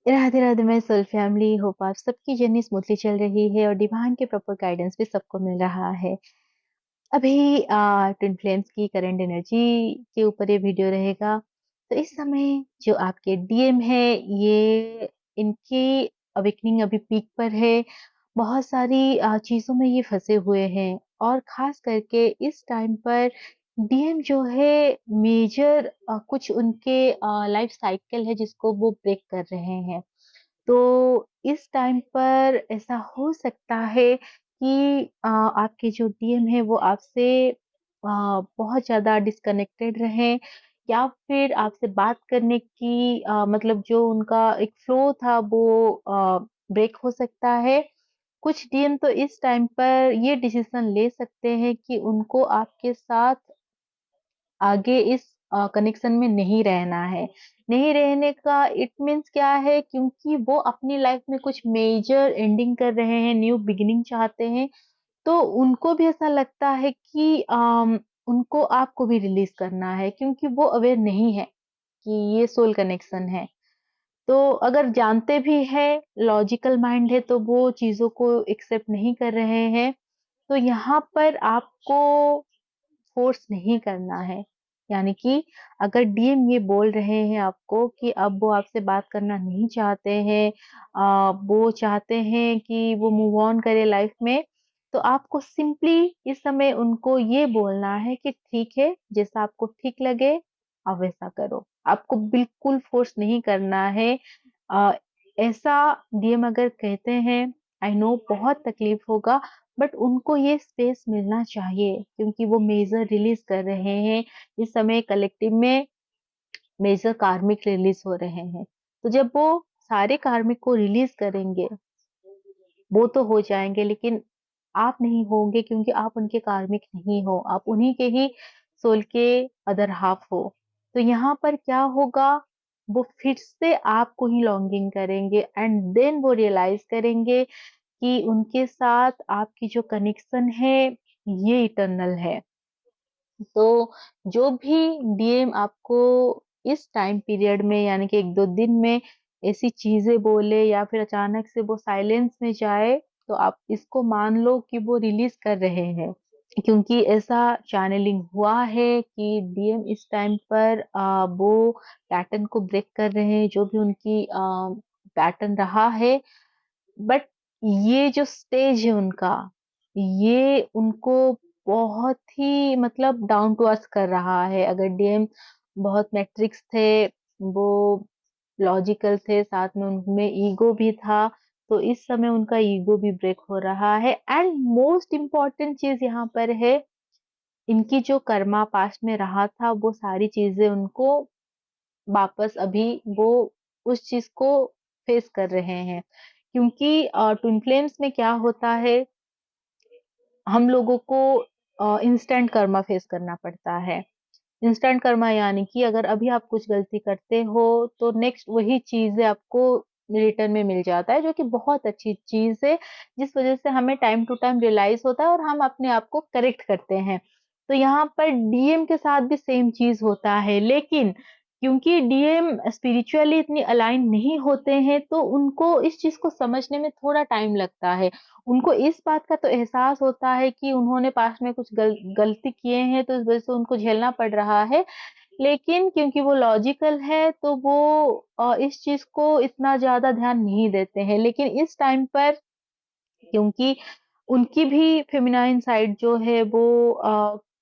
राधे राधे मैं soul family hope आप सबकी जर्नी स्मूथली चल रही है और डिवाइन के प्रॉपर गाइडेंस भी सबको मिल रहा है। अभी ट्विन फ्लेम्स की करंट एनर्जी के ऊपर ये वीडियो रहेगा। तो इस समय जो आपके डीएम है, ये इनकी अवेकनिंग अभी पीक पर है। बहुत सारी चीजों में ये फंसे हुए हैं और खास करके इस टाइम पर डीएम जो है मेजर कुछ उनके लाइफ साइकिल है जिसको वो ब्रेक कर रहे हैं। तो इस टाइम पर ऐसा हो सकता है कि आपके जो डीएम है वो आपसे बहुत ज़्यादा डिस्कनेक्टेड रहें, या फिर आपसे बात करने की मतलब जो उनका एक फ्लो था वो ब्रेक हो सकता है। कुछ डीएम तो इस टाइम पर ये डिसीज़न ले सकते हैं कि उनको आपके साथ आगे इस कनेक्शन में नहीं रहना है। नहीं रहने का इट मीन्स क्या है, क्योंकि वो अपनी लाइफ में कुछ मेजर एंडिंग कर रहे हैं, न्यू बिगिनिंग चाहते हैं, तो उनको भी ऐसा लगता है कि उनको आपको भी रिलीज़ करना है, क्योंकि वो अवेयर नहीं है कि ये सोल कनेक्शन है। तो अगर जानते भी हैं, लॉजिकल माइंड है, तो वो चीज़ों को एक्सेप्ट नहीं कर रहे हैं। तो यहाँ पर आपको फ़ोर्स नहीं करना है। यानी कि अगर डीएम ये बोल रहे हैं आपको कि अब वो आपसे बात करना नहीं चाहते हैं, वो चाहते हैं कि वो मूव ऑन करे लाइफ़ में, तो आपको सिंपली इस समय उनको ये बोलना है कि ठीक है, जैसा आपको ठीक लगे, आप वैसा करो। आपको बिल्कुल फ़ोर्स नहीं करना है। अ, ऐसा डीएम अगर कहते हैं, आई नो बहुत तकलीफ़ होगा, बट उनको ये स्पेस मिलना चाहिए, क्योंकि वो मेजर रिलीज कर रहे हैं। इस समय कलेक्टिव में मेजर कार्मिक रिलीज हो रहे हैं। तो जब वो सारे कार्मिक को रिलीज करेंगे, वो तो हो जाएंगे, लेकिन आप नहीं होंगे, क्योंकि आप उनके कार्मिक नहीं हो, आप उन्हीं के ही सोल के अदर हाफ हो। तो यहाँ पर क्या होगा, वो फिर से आपको ही लॉन्गिंग करेंगे एंड देन वो रियलाइज करेंगे कि उनके साथ आपकी जो कनेक्शन है ये इटर्नल है। तो जो भी डीएम आपको इस टाइम पीरियड में, यानी कि 1-2 दिन में ऐसी चीज़ें बोले या फिर अचानक से वो साइलेंस में जाए, तो आप इसको मान लो कि वो रिलीज़ कर रहे हैं। क्योंकि ऐसा चैनलिंग हुआ है कि डीएम इस टाइम पर वो पैटर्न को ब्रेक कर रहे हैं, जो भी उनकी पैटर्न रहा है। बट ये जो स्टेज है उनका, ये उनको बहुत ही मतलब डाउन टू अर्थ कर रहा है। अगर डीएम बहुत मैट्रिक्स थे, वो लॉजिकल थे, साथ में उनमें ईगो भी था, तो इस समय उनका ईगो भी ब्रेक हो रहा है। एंड मोस्ट इम्पोर्टेंट चीज़ यहाँ पर है, इनकी जो कर्मा पास्ट में रहा था, वो सारी चीज़ें उनको वापस अभी वो उस चीज़ को फेस कर रहे हैं। क्योंकि ट्विन फ्लेम्स में क्या होता है, हम लोगों को इंस्टेंट कर्मा फेस करना पड़ता है। इंस्टेंट कर्मा यानी कि अगर अभी आप कुछ गलती करते हो, तो नेक्स्ट वही चीज़ें आपको रिटर्न में मिल जाता है, जो कि बहुत अच्छी चीज़ है, जिस वज़ह से हमें टाइम टू टाइम रियलाइज़ होता है और हम अपने आप को करेक्ट करते हैं। तो यहाँ पर डीएम के साथ भी सेम चीज़ होता है, लेकिन क्योंकि डीएम स्पिरिचुअली इतनी अलाइन नहीं होते हैं, तो उनको इस चीज़ को समझने में थोड़ा टाइम लगता है। उनको इस बात का तो एहसास होता है कि उन्होंने पास्ट में कुछ गलती किए हैं, तो इस वज़ह से उनको झेलना पड़ रहा है। लेकिन क्योंकि वो लॉजिकल है, तो वो इस चीज़ को इतना ज़्यादा ध्यान नहीं देते हैं। लेकिन इस टाइम पर, क्योंकि उनकी भी फेमिनाइन साइड जो है वो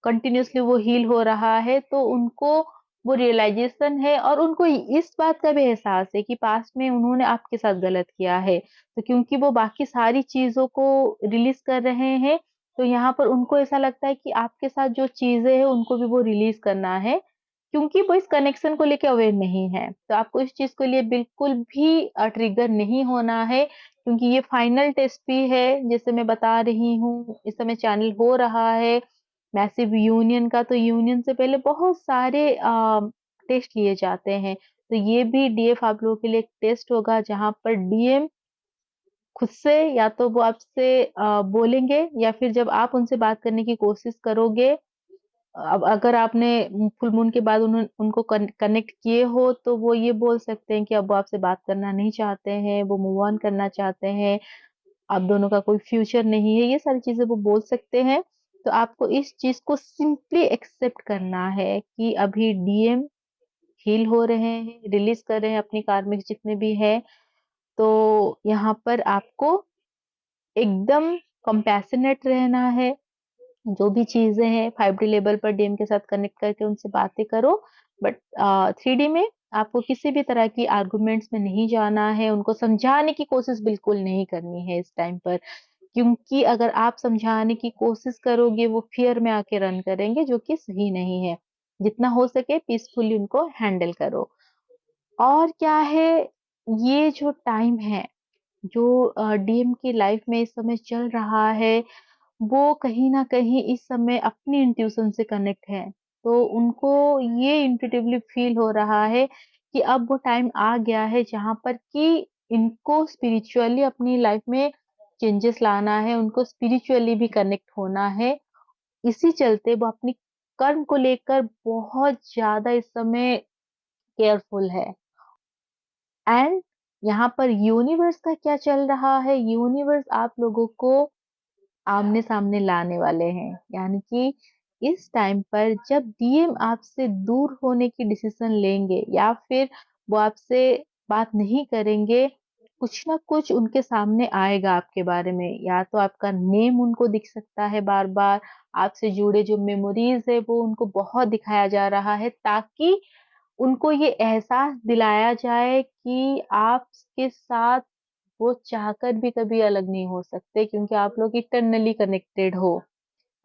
कंटिन्यूअसली वो हील हो रहा है, तो उनको वो रियलाइज़ेशन है और उनको इस बात का भी एहसास है कि पास्ट में उन्होंने आपके साथ गलत किया है। तो क्योंकि वो बाकी सारी चीज़ों को रिलीज़ कर रहे हैं, तो यहाँ पर उनको ऐसा लगता है कि आपके साथ जो चीज़ें हैं, उनको भी वो रिलीज़ करना है, क्योंकि वो इस कनेक्शन को लेके अवेयर नहीं है। तो आपको इस चीज़ के लिए बिल्कुल भी ट्रिगर नहीं होना है, क्योंकि ये फाइनल टेस्ट भी है, जैसे मैं बता रही हूँ, इस समय चैनल हो रहा है मैसिव यूनियन का, तो यूनियन से पहले बहुत सारे टेस्ट लिए जाते हैं। तो ये भी डीएफ आप लोगों के लिए एक टेस्ट होगा, जहाँ पर डीएम खुद से या तो वो आपसे बोलेंगे, या फिर जब आप उनसे बात करने की कोशिश करोगे, अब अगर आपने फुल मून के बाद उनको कनेक्ट किए हो, तो वो ये बोल सकते हैं कि अब वो आपसे बात करना नहीं चाहते हैं, वो मूव ऑन करना चाहते हैं, आप दोनों का कोई फ्यूचर नहीं है, ये सारी चीज़ें वो बोल सकते हैं। तो आपको इस चीज़ को सिंपली एक्सेप्ट करना है कि अभी डीएम हील हो रहे हैं, रिलीज़ कर रहे हैं अपनी कार्मिक्स जितने भी हैं। तो यहाँ पर आपको एकदम कंपैशनेट रहना है। जो भी चीज़ें हैं 5D लेवल पर डीएम के साथ कनेक्ट करके उनसे बातें करो, बट 3D में आपको किसी भी तरह की आर्गुमेंट्स में नहीं जाना है, उनको समझाने की कोशिश बिल्कुल नहीं करनी है इस टाइम पर। क्योंकि अगर आप समझाने की कोशिश करोगे, वो फ़ियर में आके रन करेंगे, जो कि सही नहीं है। जितना हो सके पीसफुली उनको हैंडल करो। और क्या है, ये जो टाइम है, जो डीएम की लाइफ में इस समय चल रहा है, वो कहीं न कहीं इस समय अपनी इंट्यूशन से कनेक्ट है। तो उनको ये इंट्यूटिवली फ़ील हो रहा है कि अब वो टाइम आ गया है जहाँ पर कि इनको स्पिरिचुअली अपनी लाइफ़ में चेंजेस लाना है, उनको स्पिरिचुअली भी कनेक्ट होना है। इसी चलते वो अपनी कर्म को लेकर बहुत ज़्यादा इस समय केयरफुल है। एंड यहाँ पर यूनिवर्स का क्या चल रहा है, यूनिवर्स आप लोगों को आमने-सामने लाने वाले हैं। यानी कि इस टाइम पर जब डीएम आपसे दूर होने की डिसीज़न लेंगे या फिर वो आपसे बात नहीं करेंगे, कुछ ना कुछ उनके सामने आएगा आपके बारे में। या तो आपका नेम उनको दिख सकता है बार-बार, आपसे जुड़े जो मेमोरीज़ है वो उनको बहुत दिखाया जा रहा है, ताकि उनको ये एहसास दिलाया जाए कि आपके साथ वो चाहकर भी कभी अलग नहीं हो सकते, क्योंकि आप लोग इटरनली कनेक्टेड हो।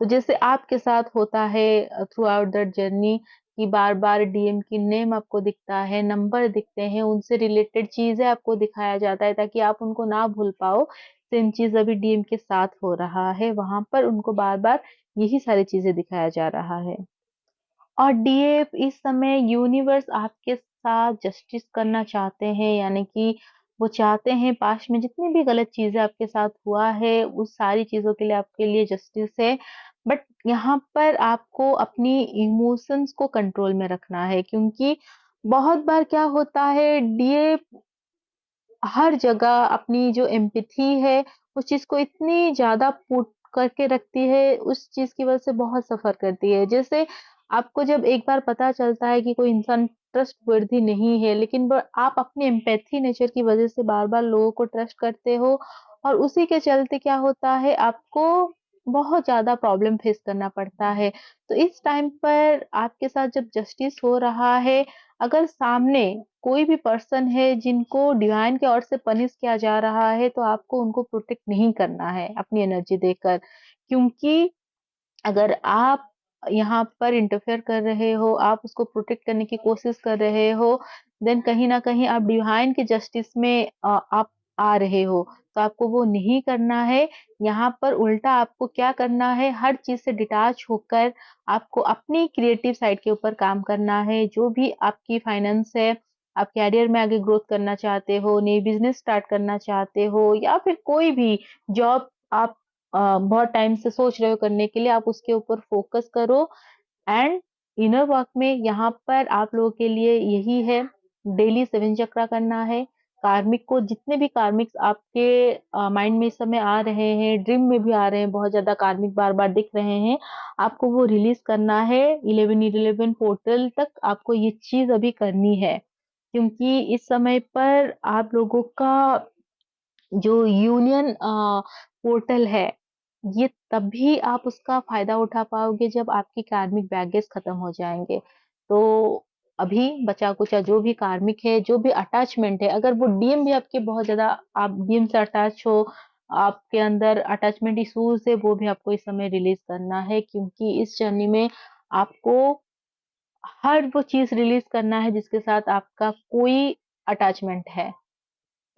तो जैसे आपके साथ होता है थ्रू आउट द जर्नी कि बार-बार डीएम की नेम आपको दिखता है, नंबर दिखते हैं, उनसे रिलेटेड चीज़ें आपको दिखाया जाता है ताकि आप उनको ना भूल पाओ। सेम चीज़ अभी डीएम के साथ हो रहा है, वहाँ पर उनको बार-बार यही सारी चीज़ें दिखाया जा रहा है। और डीएफ इस समय यूनिवर्स आपके साथ जस्टिस करना चाहते हैं, यानी कि वो चाहते हैं पास्ट में जितनी भी गलत चीज़ें आपके साथ हुआ है, उस सारी चीज़ों के लिए आपके लिए जस्टिस है। बट यहाँ पर आपको अपनी इमोशंस को कंट्रोल में रखना है, क्योंकि बहुत बार क्या होता है, डीएफ हर जगह अपनी जो एम्पैथी है, उस चीज़ को इतनी ज़्यादा पुट करके रखती है, उस चीज़ की वज़ह से बहुत सफ़र करती है। जैसे आपको जब एक बार पता चलता है कि कोई इंसान ट्रस्टवर्दी नहीं है, लेकिन व आप अपनी एम्पैथी नेचर की वज़ह से बार-बार लोगों को ट्रस्ट करते हो, और उसी के चलते क्या होता है, आपको बहुत ज़्यादा प्रॉब्लम फेस करना पड़ता है। तो इस टाइम पर आपके साथ जब जस्टिस हो रहा है, अगर सामने कोई भी पर्सन है जिनको डिवाइन की ओर से पनिश किया जा रहा है, तो आपको उनको प्रोटेक्ट नहीं करना है अपनी एनर्जी देकर। क्योंकि अगर आप यहाँ पर इंटरफेयर कर रहे हो, आप उसको प्रोटेक्ट करने की कोशिश कर रहे हो, देन कहीं न कहीं आप डिवाइन के जस्टिस में आप आ रहे हो। तो आपको वो नहीं करना है। यहाँ पर उल्टा आपको क्या करना है, हर चीज़ से डिटैच होकर आपको अपनी क्रिएटिव साइड के ऊपर काम करना है। जो भी आपकी फाइनेंस है, आप करियर में आगे ग्रोथ करना चाहते हो, नई बिज़नेस स्टार्ट करना चाहते हो, या फिर कोई भी जॉब आप बहुत टाइम से सोच रहे हो करने के लिए, आप उसके ऊपर फ़ोकस करो। एंड इनर वर्क में यहाँ पर आप लोगों के लिए यही है, डेली 7 चक्रा करना है। कार्मिक को जितने भी कार्मिक्स आपके माइंड में इस समय आ रहे हैं, ड्रीम में भी आ रहे हैं, बहुत ज़्यादा कार्मिक बार-बार दिख रहे हैं, आपको वो रिलीज़ करना है। 11-11 पोर्टल तक आपको ये चीज़ अभी करनी है। क्योंकि इस समय पर आप लोगों का जो यूनियन पोर्टल है, ये तभी आप उसका फ़ायदा उठा पाओगे जब आपकी कार्मिक बैगेज खत्म हो जाएँगे। तो अभी बचा-कुचा जो भी कार्मिक है, जो भी अटैचमेंट है, अगर वो डीएम भी आपके बहुत ज़्यादा, आप डीएम से अटैच हो, आपके अंदर अटैचमेंट इश्यूज़ है, वो भी आपको इस समय रिलीज़ करना है, क्योंकि इस जर्नी में आपको हर वो चीज़ रिलीज़ करना है जिसके साथ आपका कोई अटैचमेंट है।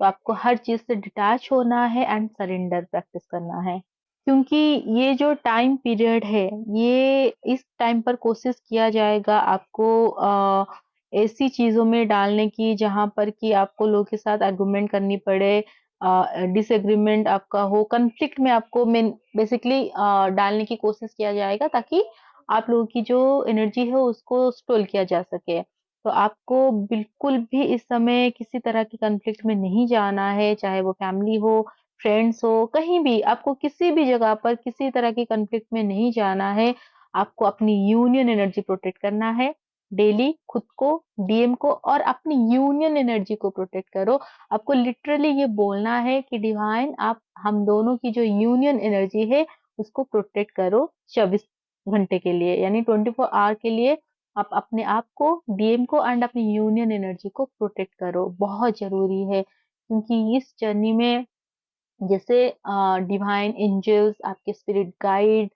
तो आपको हर चीज़ से डिटैच होना है एंड सरेंडर प्रैक्टिस करना है। क्योंकि ये जो टाइम पीरियड है, ये इस टाइम पर कोशिश किया जाएगा आपको ऐसी चीज़ों में डालने की जहाँ पर कि आपको लोगों के साथ आर्गुमेंट करनी पड़े, डिसएग्रीमेंट आपका हो, कॉन्फ्लिक्ट में आपको मेन बेसिकली डालने की कोशिश किया जाएगा, ताकि आप लोगों की जो एनर्जी है उसको स्टॉल किया जा सके। तो आपको बिल्कुल भी इस समय किसी तरह की कॉन्फ्लिक्ट में नहीं जाना है, चाहे वो फैमिली हो, फ्रेंड्स हो, कहीं भी आपको किसी भी जगह पर किसी तरह की कॉन्फ्लिक्ट में नहीं जाना है। आपको अपनी यूनियन एनर्जी प्रोटेक्ट करना है। डेली खुद को, डीएम को और अपनी यूनियन एनर्जी को प्रोटेक्ट करो। आपको लिटरली ये बोलना है कि डिवाइन आप हम दोनों की जो यूनियन एनर्जी है उसको प्रोटेक्ट करो 24 घंटे के लिए, यानी 24 आवर के लिए आप अपने आप को, डीएम को एंड अपनी यूनियन एनर्जी को प्रोटेक्ट करो। बहुत ज़रूरी है क्योंकि इस जर्नी में जैसे डिवाइन एंजल्स, आपके स्पिरिट गाइड,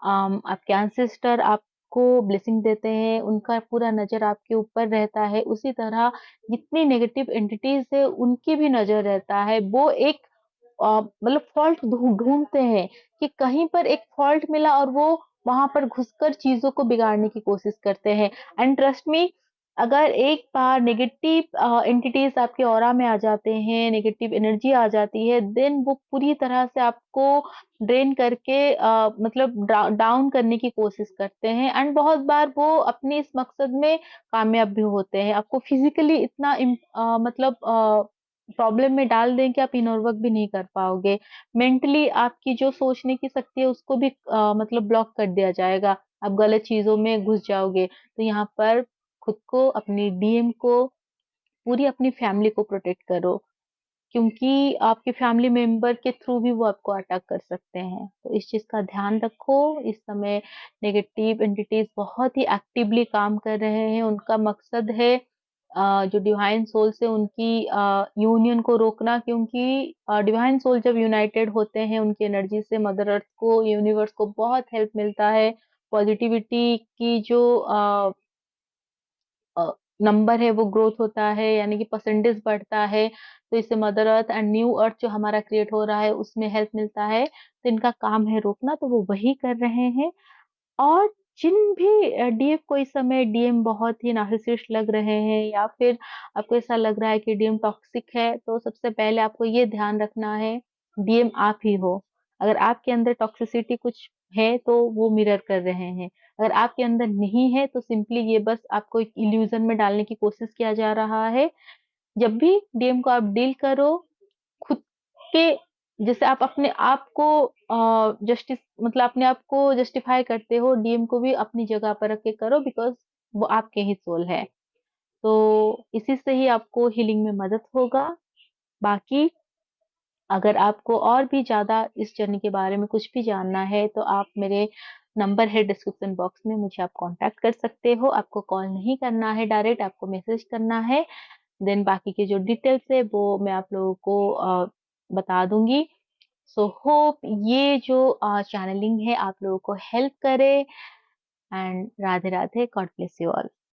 आपके एंसेस्टर आपको ब्लेसिंग देते हैं, उनका पूरा नज़र आपके ऊपर रहता है। उसी तरह जितनी नेगेटिव एंटिटीज़ है, उनकी भी नज़र रहता है। वो एक मतलब फ़ॉल्ट ढूँढते हैं कि कहीं पर एक फ़ॉल्ट मिला और वो वहाँ पर घुसकर चीज़ों को बिगाड़ने की कोशिश करते हैं। एंड ट्रस्ट मी, अगर एक बार नेगेटिव एंटिटीज़ आपके ऑरा में आ जाते हैं, नेगेटिव एनर्जी आ जाती है, देन वो पूरी तरह से आपको ड्रेन करके मतलब डाउन करने की कोशिश करते हैं एंड बहुत बार वो अपने इस मकसद में कामयाब भी होते हैं। आपको फिज़िकली इतना मतलब प्रॉब्लम में डाल दें कि आप इनर वर्क भी नहीं कर पाओगे। मेंटली आपकी जो सोचने की शक्ति है उसको भी मतलब ब्लॉक कर दिया जाएगा। आप गलत चीज़ों में घुस जाओगे। तो यहाँ पर खुद को, अपनी डीएम को, पूरी अपनी फैमिली को प्रोटेक्ट करो, क्योंकि आपके फैमिली मेंबर के थ्रू भी वो आपको अटैक कर सकते हैं। तो इस चीज़ का ध्यान रखो। इस समय नेगेटिव एंटिटीज़ बहुत ही एक्टिवली काम कर रहे हैं। उनका मकसद है जो डिवाइन सोल से उनकी यूनियन को रोकना, क्योंकि डिवाइन सोल जब यूनाइटेड होते हैं उनकी एनर्जी से मदर अर्थ को, यूनिवर्स को बहुत हेल्प मिलता है। पॉजिटिविटी की जो अ, नंबर है वो ग्रोथ होता है, यानी कि परसेंटेज बढ़ता है। तो इससे मदर अर्थ एंड न्यू अर्थ जो हमारा क्रिएट हो रहा है उसमें हेल्प मिलता है। तो इनका काम है रोकना, तो वो वही कर रहे हैं। और जिन भी डीएफ को इस समय डीएम बहुत ही नार्सिसिस्ट लग रहे हैं या फिर आपको ऐसा लग रहा है कि डीएम टॉक्सिक है, तो सबसे पहले आपको ये ध्यान रखना है, डीएम आप ही हो। अगर आपके अंदर टॉक्सिसिटी कुछ है तो वो मिरर कर रहे हैं। अगर आपके अंदर नहीं है तो सिंपली ये बस आपको एक इल्यूजन में डालने की कोशिश किया जा रहा है। जब भी डीएम को आप डील करो, खुद के, जैसे आप अपने आप को जस्टिस मतलब अपने आप को जस्टिफाई करते हो, डीएम को भी अपनी जगह पर रख के करो, बिकॉज़ वो आपके ही सोल है। तो इसी से ही आपको हीलिंग में मदद होगा। बाकी अगर आपको और भी ज़्यादा इस जर्नी के बारे में कुछ भी जानना है, तो आप मेरे नंबर है डिस्क्रिप्शन बॉक्स में, मुझे आप कॉन्टैक्ट कर सकते हो। आपको कॉल नहीं करना है डायरेक्ट, आपको मैसेज करना है। देन बाकी के जो डिटेल्स है वो मैं आप लोगों को बता दूँगी। सो होप ये जो चैनलिंग है आप लोगों को हेल्प करे। And Radhe Radhe, God bless you all.